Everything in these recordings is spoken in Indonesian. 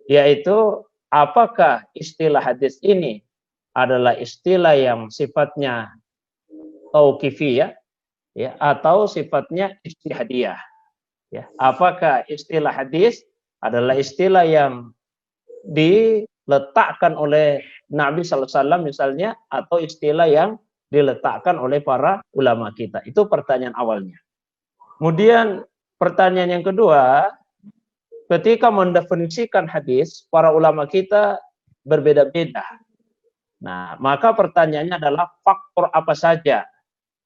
yaitu apakah istilah hadis ini adalah istilah yang sifatnya tauqifiyah ya atau sifatnya ijtihadiyah ya. Apakah istilah hadis adalah istilah yang diletakkan oleh Nabi sallallahu alaihi wasallam misalnya atau istilah yang diletakkan oleh para ulama kita. Itu pertanyaan awalnya. Kemudian pertanyaan yang kedua, ketika mendefinisikan hadis, para ulama kita berbeda-beda. Nah, maka pertanyaannya adalah faktor apa saja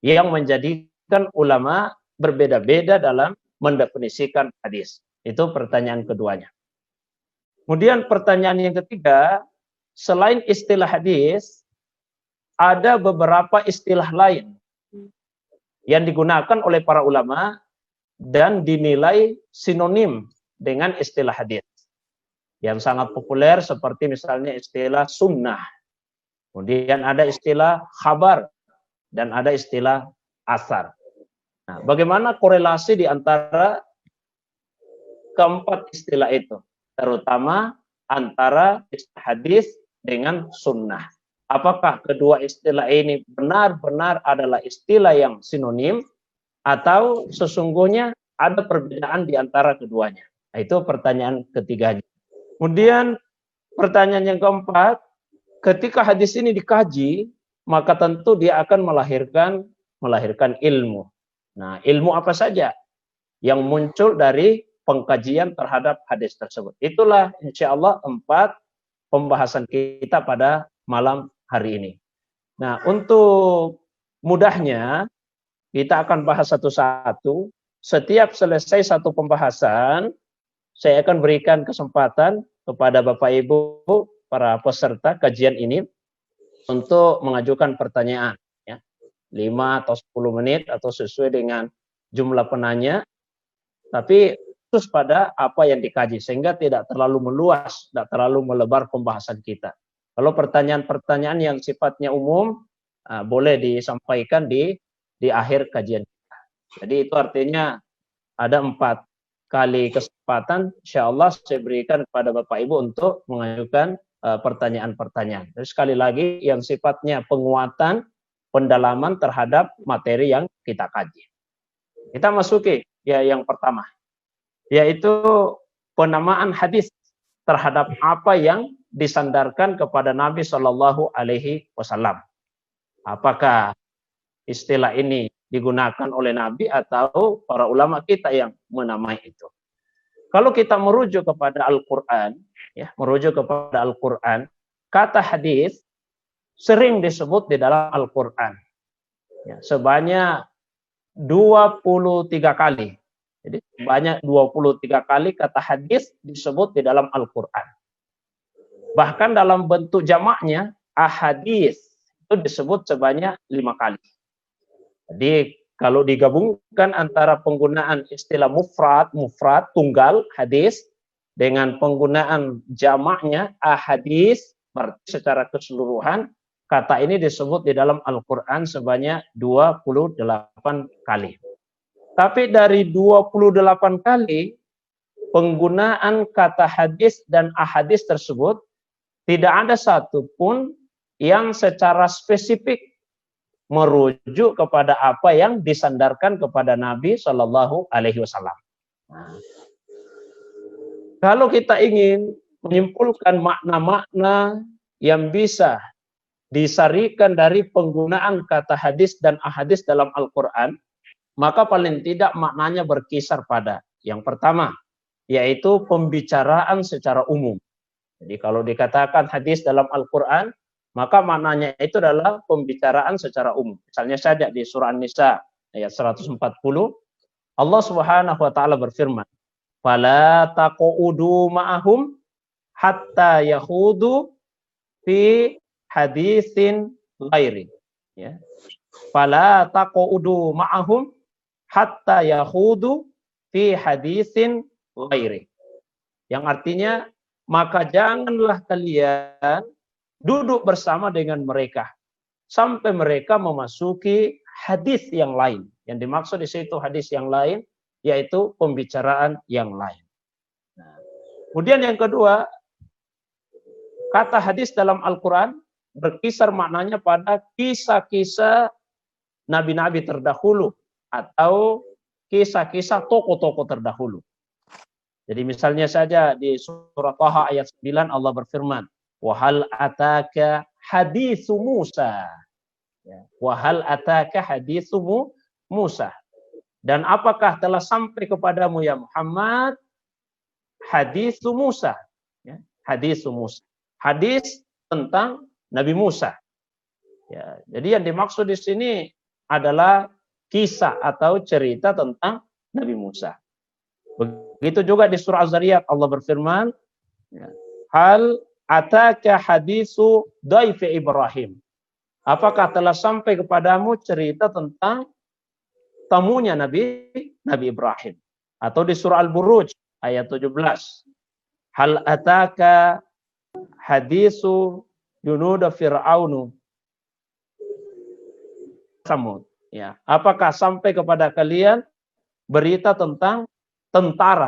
yang menjadikan ulama berbeda-beda dalam mendefinisikan hadis. Itu pertanyaan keduanya. Kemudian pertanyaan yang ketiga, selain istilah hadis, ada beberapa istilah lain yang digunakan oleh para ulama dan dinilai sinonim dengan istilah hadis. Yang sangat populer seperti misalnya istilah sunnah. Kemudian ada istilah khabar dan ada istilah asar. Nah, bagaimana korelasi di antara keempat istilah itu, terutama antara istilah hadis dengan sunnah? Apakah kedua istilah ini benar-benar adalah istilah yang sinonim atau sesungguhnya ada perbedaan di antara keduanya? Nah, itu pertanyaan ketiganya. Kemudian pertanyaan yang keempat, ketika hadis ini dikaji, maka tentu dia akan melahirkan ilmu. Nah, ilmu apa saja yang muncul dari pengkajian terhadap hadis tersebut? Itulah insya Allah 4 pembahasan kita pada malam hari ini. Nah, untuk mudahnya kita akan bahas satu-satu. Setiap selesai satu pembahasan, saya akan berikan kesempatan kepada Bapak Ibu para peserta kajian ini untuk mengajukan pertanyaan ya. 5 atau 10 menit atau sesuai dengan jumlah penanya, tapi khusus pada apa yang dikaji sehingga tidak terlalu meluas, tidak terlalu melebar pembahasan kita. Kalau pertanyaan-pertanyaan yang sifatnya umum boleh disampaikan di akhir kajian kita. Jadi itu artinya ada 4 kali kesempatan, insya Allah saya berikan kepada Bapak Ibu untuk mengajukan pertanyaan-pertanyaan. Jadi sekali lagi yang sifatnya penguatan, pendalaman terhadap materi yang kita kaji. Kita masuki ya yang pertama, yaitu penamaan hadis terhadap apa yang disandarkan kepada Nabi Shallallahu Alaihi Wasallam. Apakah istilah ini digunakan oleh Nabi atau para ulama kita yang menamai itu? Kalau kita merujuk kepada Al-Quran, ya, merujuk kepada Al-Quran, kata hadis sering disebut di dalam Al-Quran. Ya, sebanyak 23 kali. Jadi banyak 23 kali kata hadis disebut di dalam Al-Quran. Bahkan dalam bentuk jamaknya, ahadis itu disebut sebanyak 5 kali. Jadi kalau digabungkan antara penggunaan istilah mufrad, tunggal, hadis, dengan penggunaan jamaknya, ahadis, berarti secara keseluruhan, kata ini disebut di dalam Al-Quran sebanyak 28 kali. Tapi dari 28 kali, penggunaan kata hadis dan ahadis tersebut, tidak ada satupun yang secara spesifik merujuk kepada apa yang disandarkan kepada Nabi Shallallahu Alaihi Wasallam. Kalau kita ingin menyimpulkan makna-makna yang bisa disarikan dari penggunaan kata hadis dan ahadis dalam Al-Quran, maka paling tidak maknanya berkisar pada yang pertama, yaitu pembicaraan secara umum. Jadi kalau dikatakan hadis dalam Al-Quran, maka maknanya itu adalah pembicaraan secara umum. Misalnya saja di surah An-Nisa ayat 140, Allah Subhanahu wa taala berfirman, "Fala taqudu ma'ahum hatta yahudu fi hadisin ghairi." Ya. Fala taqudu ma'ahum hatta yahudu fi hadisin ghairi. Yang artinya, maka janganlah kalian duduk bersama dengan mereka sampai mereka memasuki hadis yang lain. Yang dimaksud di situ hadis yang lain, yaitu pembicaraan yang lain. Nah, kemudian yang kedua, Kata hadis dalam Al-Quran berkisar maknanya pada kisah-kisah nabi-nabi terdahulu atau kisah-kisah tokoh-tokoh terdahulu. Jadi misalnya saja di surah Taha ayat 9 Allah berfirman, "Wa hal ataka haditsu Musa." Ya, "Wa hal ataka haditsu Musa." Dan apakah telah sampai kepadamu ya Muhammad haditsu Musa? Ya, haditsu Musa. Hadis tentang Nabi Musa. Ya, jadi yang dimaksud di sini adalah kisah atau cerita tentang Nabi Musa. Begitu juga di surah Az-Zariyat Allah berfirman, ya, hal ataka hadisu dhaifi Ibrahim. Apakah telah sampai kepadamu cerita tentang tamunya Nabi Ibrahim? Atau di surah Al-Buruj ayat 17. Hal ataka hadisu junud Fir'aunu Samud. Ya, apakah sampai kepada kalian berita tentang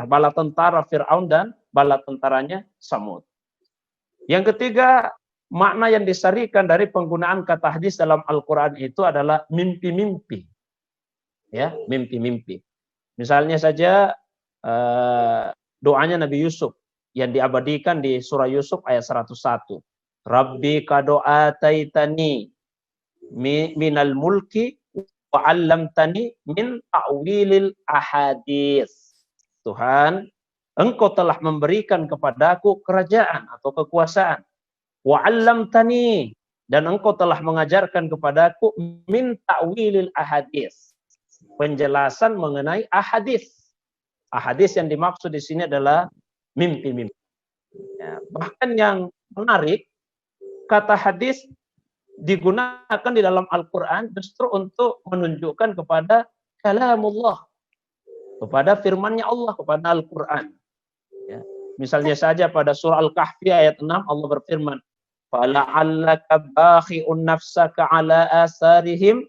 bala tentara Fir'aun dan bala tentaranya Samud? Yang ketiga, makna yang disarikan dari penggunaan kata hadis dalam Al-Quran itu adalah mimpi-mimpi. Ya, mimpi-mimpi. Misalnya saja doanya Nabi Yusuf yang diabadikan di surah Yusuf ayat 101. Rabbi qad ataitani minal mulki wa 'allamtani min ta'wilil ahadits. Tuhan, Engkau telah memberikan kepadaku kerajaan atau kekuasaan. Wa 'allamtani, dan Engkau telah mengajarkan kepadaku min ta'wilil ahadits. Penjelasan mengenai ahadits. Ahadits yang dimaksud di sini adalah mimpi-mimpi. Ya, bahkan yang menarik, kata hadis digunakan di dalam Al-Quran justru untuk menunjukkan kepada kalamullah, kepada firman-Nya Allah, kepada Al-Quran. Ya. Misalnya saja pada surah Al-Kahfi ayat 6 Allah berfirman, "Fala'allaka bakhi'un nafsaka 'ala asarihim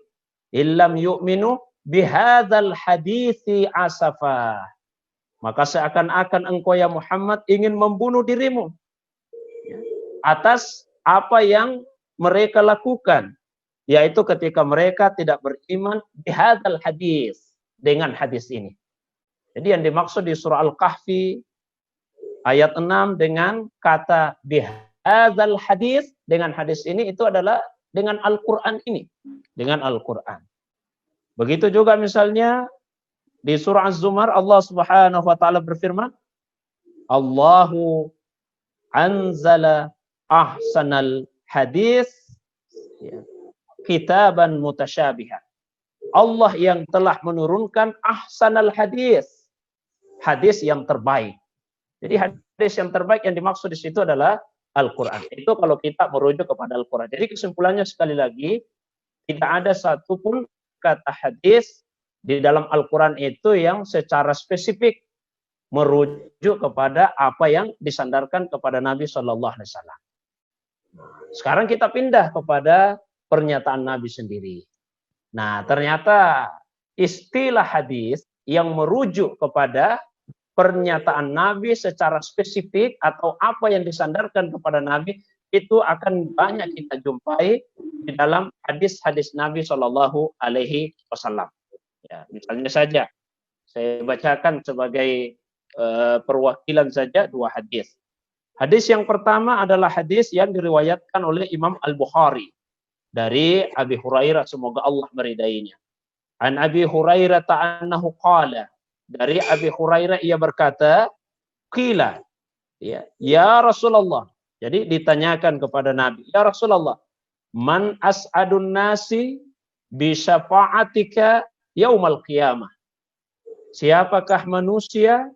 illam yu'minu bihadzal hadithi asafa." Maka seakan-akan engkau ya Muhammad ingin membunuh dirimu atas apa yang mereka lakukan, yaitu ketika mereka tidak beriman bihadzal hadis, dengan hadis ini. Jadi yang dimaksud di surah Al-Kahfi ayat 6 dengan kata bihadzal hadis, dengan hadis ini, itu adalah dengan Al-Quran ini, dengan Al-Quran. Begitu juga misalnya di surah Az-Zumar Allah Subhanahu wa taala berfirman, Allahu anzala ahsanal hadis kitaban mutasyabihan. Allah yang telah menurunkan ahsanal hadis, hadis yang terbaik. Jadi hadis yang terbaik yang dimaksud di situ adalah Al-Quran. Itu kalau kita merujuk kepada Al-Quran. Jadi kesimpulannya sekali lagi, tidak ada satupun kata hadis di dalam Al-Quran itu yang secara spesifik merujuk kepada apa yang disandarkan kepada Nabi Shallallahu Alaihi Wasallam. Sekarang kita pindah kepada pernyataan Nabi sendiri. Nah, ternyata istilah hadis yang merujuk kepada pernyataan Nabi secara spesifik atau apa yang disandarkan kepada Nabi itu akan banyak kita jumpai di dalam hadis-hadis Nabi Shallallahu Alaihi Wasallam. Ya, misalnya saja, saya bacakan sebagai perwakilan saja dua hadis. Hadis yang pertama adalah hadis yang diriwayatkan oleh Imam Al-Bukhari dari Abi Hurairah, semoga Allah meridainya. An Abi Hurairah ta'annahu qala, dari Abi Hurairah ia berkata, qila, ya Rasulullah. Jadi ditanyakan kepada Nabi, ya Rasulullah, man as'adun nasi bi syafa'atika yaumal qiyamah. Siapakah manusia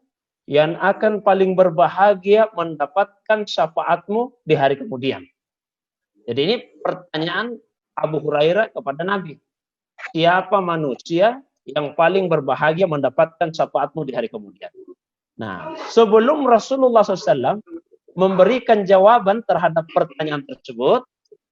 yang akan paling berbahagia mendapatkan syafaatmu di hari kemudian? Jadi ini pertanyaan Abu Hurairah kepada Nabi. Siapa manusia yang paling berbahagia mendapatkan syafaatmu di hari kemudian? Nah, sebelum Rasulullah SAW memberikan jawaban terhadap pertanyaan tersebut,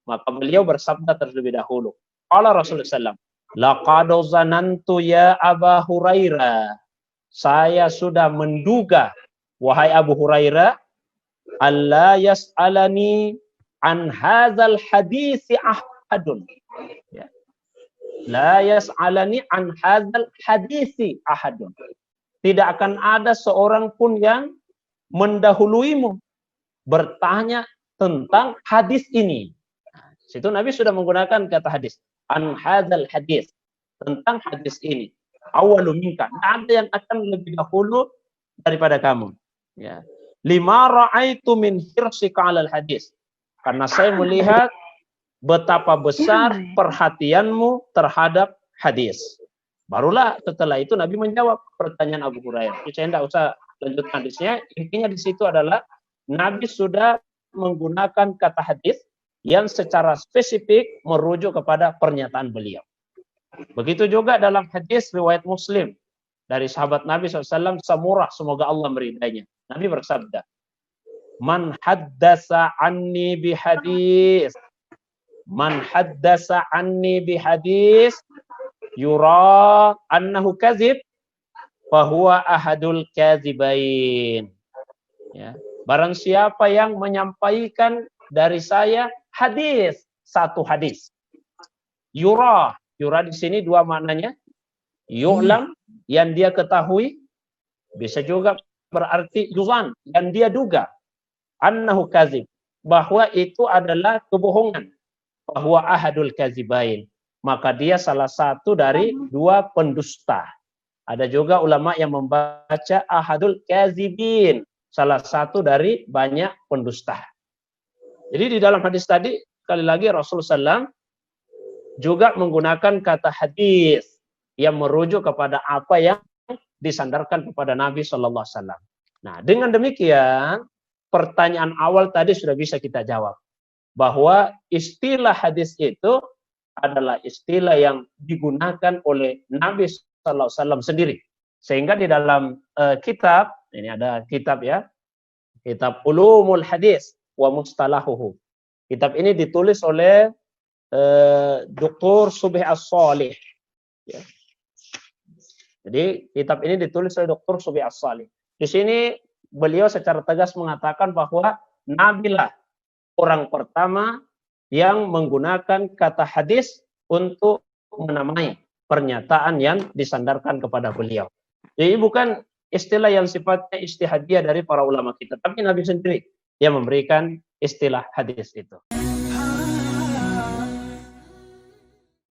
maka beliau bersabda terlebih dahulu. Qala Rasulullah SAW, laqad zanantu ya Aba Hurairah. Saya sudah menduga, wahai Abu Hurairah, alla yas'alani an hadzal hadisi ahadun. Ya. La yas'alani an hadzal hadisi ahadun. Tidak akan ada seorang pun yang mendahuluimu bertanya tentang hadis ini. Nah, situ Nabi sudah menggunakan kata hadis. An hadzal hadis. Tentang hadis ini. Awalu minka. Ada yang akan lebih dahulu daripada kamu. Ya. Lima ra'aitu min hirsika 'alal hadis. Karena saya melihat betapa besar perhatianmu terhadap hadis. Barulah setelah itu Nabi menjawab pertanyaan Abu Hurairah. Saya tidak usah lanjutkan hadisnya. Intinya di situ adalah Nabi sudah menggunakan kata hadis yang secara spesifik merujuk kepada pernyataan beliau. Begitu juga dalam hadis riwayat Muslim dari sahabat Nabi SAW, Samurah, semoga Allah meridainya. Nabi bersabda, Man haddasa anni bihadis. Man haddasa anni bihadis yura annahu kazib fahuwa ahadul kazibain. Ya. Barang siapa yang menyampaikan dari saya hadis, satu hadis. Yura di sini dua maknanya. Yu'lam, yang dia ketahui, bisa juga berarti yuzan, yang dia duga. Annahu kazib, bahwa itu adalah kebohongan. Bahwa ahadul kazibain, maka dia salah satu dari dua pendusta. Ada juga ulama yang membaca ahadul kazibin, salah satu dari banyak pendusta. Jadi di dalam hadis tadi, sekali lagi Rasulullah SAW juga menggunakan kata hadis yang merujuk kepada apa yang disandarkan kepada Nabi Shallallahu Alaihi Wasallam. Nah, dengan demikian pertanyaan awal tadi sudah bisa kita jawab bahwa istilah hadis itu adalah istilah yang digunakan oleh Nabi Shallallahu Alaihi Wasallam sendiri. Sehingga di dalam kitab, ini ada kitab ya, kitab Ulumul Hadis wa Mustalahuhu. Kitab ini ditulis oleh Dr. Subih As-Salih. Ya. Jadi kitab ini ditulis oleh Dr. Subih As-Salih. Di sini beliau secara tegas mengatakan bahwa Nabi lah orang pertama yang menggunakan kata hadis untuk menamai pernyataan yang disandarkan kepada beliau. Jadi bukan istilah yang sifatnya ijtihadiyah dari para ulama kita, tapi Nabi sendiri yang memberikan istilah hadis itu.